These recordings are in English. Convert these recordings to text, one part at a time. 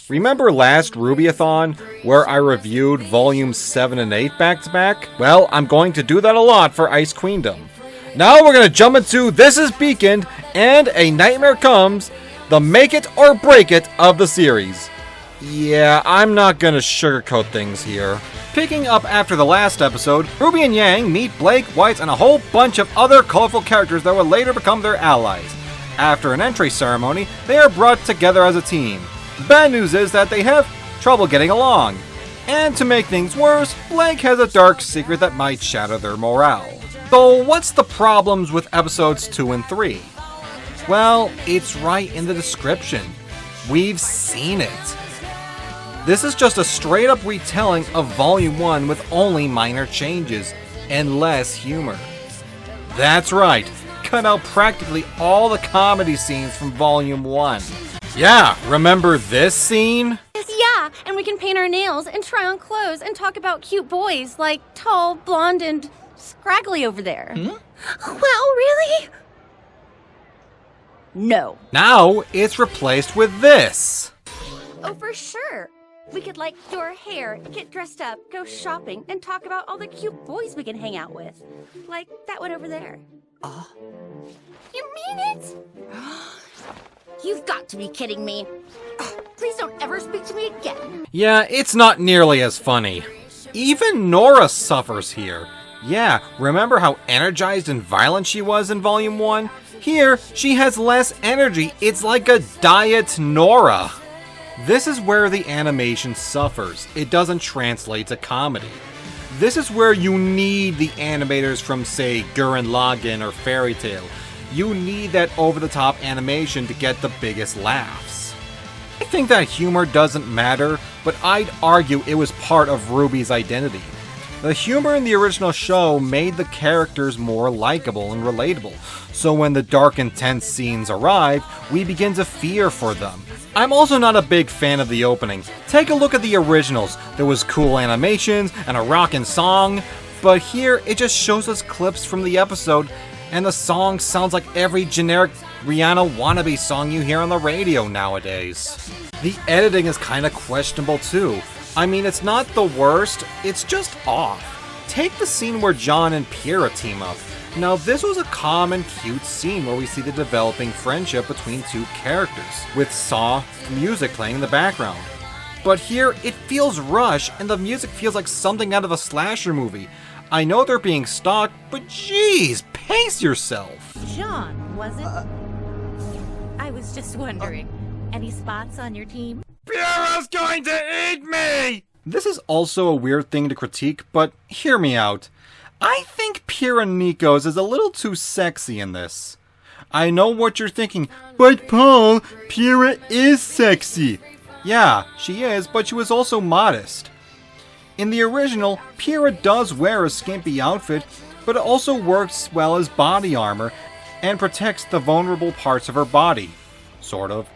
Remember last RWBY-A-Thon, where I reviewed volumes 7 and 8 back to back? Well, I'm going to do that a lot for Ice Queendom. Now we're going to jump into This Is Beacon, and A Nightmare Comes, the make it or break it of the series. Yeah, I'm not going to sugarcoat things here. Picking up after the last episode, Ruby and Yang meet Blake, Weiss, and a whole bunch of other colorful characters that will later become their allies. After an entry ceremony, they are brought together as a team. Bad news is that they have trouble getting along. And to make things worse, Blake has a dark secret that might shatter their morale. So what's the problems with episodes 2 and 3? Well, it's right in the description. We've seen it. This is just a straight up retelling of Volume 1 with only minor changes and less humor. That's right, cut out practically all the comedy scenes from Volume 1. Yeah, remember this scene? Yeah, and we can paint our nails and try on clothes and talk about cute boys like tall, blonde, and scraggly over there. Well, really? No. Now it's replaced with this. Oh, for sure. We could, like, do our hair, get dressed up, go shopping, and talk about all the cute boys we can hang out with. Like that one over there. You mean it? You've got to be kidding me. Please don't ever speak to me again. Yeah, it's not nearly as funny. Even Nora suffers here. Yeah, remember how energized and violent she was in Volume 1? Here, she has less energy. It's like a diet Nora. This is where the animation suffers. It doesn't translate to comedy. This is where you need the animators from, say, Gurren Lagann or Fairy Tail. You need that over-the-top animation to get the biggest laughs. I think that humor doesn't matter, but I'd argue it was part of RWBY's identity. The humor in the original show made the characters more likable and relatable, so when the dark, intense scenes arrive, we begin to fear for them. I'm also not a big fan of the opening. Take a look at the originals. There was cool animations and a rockin' song, but here it just shows us clips from the episode, and the song sounds like every generic Rihanna wannabe song you hear on the radio nowadays. The editing is kinda questionable too. I mean, it's not the worst, it's just off. Take the scene where John and Pyrrha team up. Now, this was a calm and cute scene where we see the developing friendship between two characters, with soft music playing in the background. But here, it feels rushed, and the music feels like something out of a slasher movie. I know they're being stalked, but jeez, pace yourself! John, was it? I was just wondering. Any spots on your team? Pyrrha's going to eat me! This is also a weird thing to critique, but hear me out. I think Pyrrha Nikos is a little too sexy in this. I know what you're thinking, but Paul, Pyrrha is sexy. Yeah, she is, but she was also modest. In the original, Pyrrha does wear a skimpy outfit, but it also works well as body armor and protects the vulnerable parts of her body. Sort of.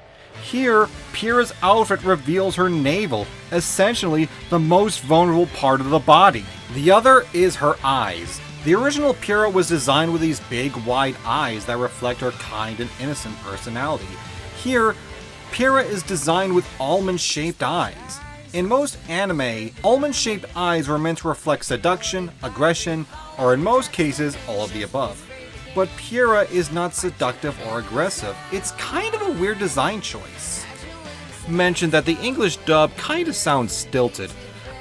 Here, Pyrrha's outfit reveals her navel, essentially the most vulnerable part of the body. The other is her eyes. The original Pyrrha was designed with these big, wide eyes that reflect her kind and innocent personality. Here, Pyrrha is designed with almond-shaped eyes. In most anime, almond-shaped eyes were meant to reflect seduction, aggression, or in most cases, all of the above. But Pyrrha is not seductive or aggressive. It's kind of a weird design choice. Mentioned that the English dub kinda sounds stilted.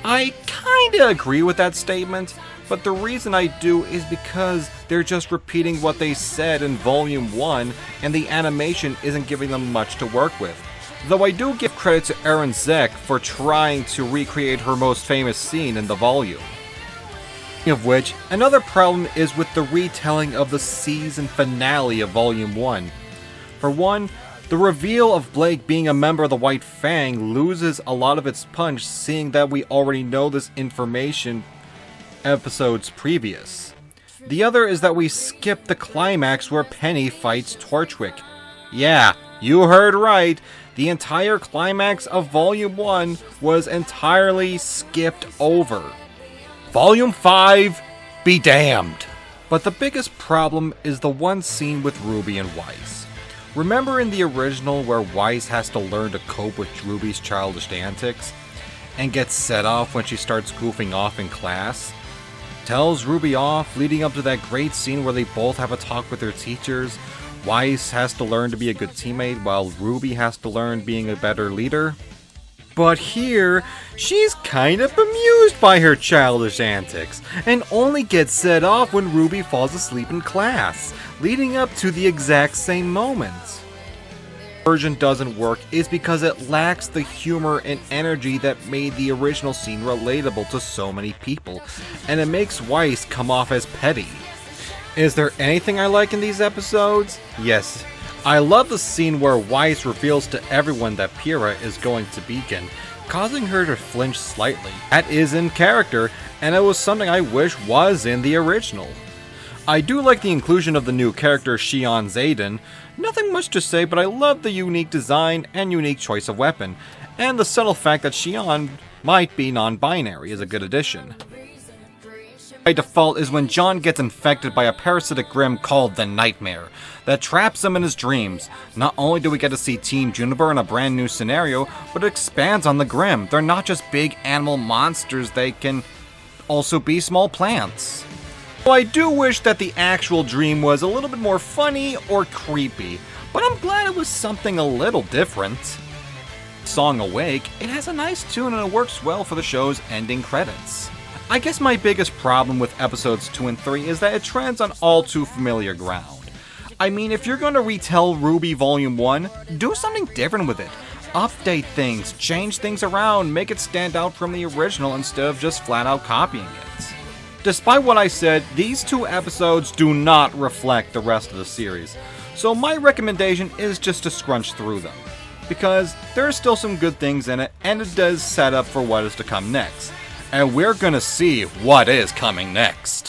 I kinda agree with that statement, but the reason I do is because they're just repeating what they said in Volume 1, and the animation isn't giving them much to work with. Though I do give credit to Erin Zek for trying to recreate her most famous scene in the volume. Of which, another problem is with the retelling of the season finale of Volume 1. For one, the reveal of Blake being a member of the White Fang loses a lot of its punch, seeing that we already know this information episodes previous. The other is that we skip the climax where Penny fights Torchwick. Yeah, you heard right, the entire climax of Volume 1 was entirely skipped over. Volume 5, be damned! But the biggest problem is the one scene with Ruby and Weiss. Remember in the original where Weiss has to learn to cope with RWBY's childish antics? And gets set off when she starts goofing off in class? Tells RWBY off, leading up to that great scene where they both have a talk with their teachers. Weiss has to learn to be a good teammate while RWBY has to learn being a better leader. But here, she's kind of bemused by her childish antics, and only gets set off when RWBY falls asleep in class, leading up to the exact same moment. The version doesn't work is because it lacks the humor and energy that made the original scene relatable to so many people, and it makes Weiss come off as petty. Is there anything I like in these episodes? Yes. I love the scene where Weiss reveals to everyone that Pyrrha is going to Beacon, causing her to flinch slightly. That is in character, and it was something I wish was in the original. I do like the inclusion of the new character Shion Zaiden. Nothing much to say, but I love the unique design and unique choice of weapon, and the subtle fact that Shion might be non-binary is a good addition. By default is when John gets infected by a parasitic Grimm called the Nightmare that traps him in his dreams. Not only do we get to see Team Juniper in a brand new scenario, but it expands on the Grimm. They're not just big animal monsters, they can also be small plants. So I do wish that the actual dream was a little bit more funny or creepy, but I'm glad it was something a little different. Song Awake, it has a nice tune and it works well for the show's ending credits. I guess my biggest problem with episodes 2 and 3 is that it treads on all too familiar ground. I mean, if you're going to retell RWBY Volume 1, do something different with it. Update things, change things around, make it stand out from the original instead of just flat out copying it. Despite what I said, these 2 episodes do not reflect the rest of the series, so my recommendation is just to scrunch through them, because there are still some good things in it, and it does set up for what is to come next. And we're gonna see what is coming next.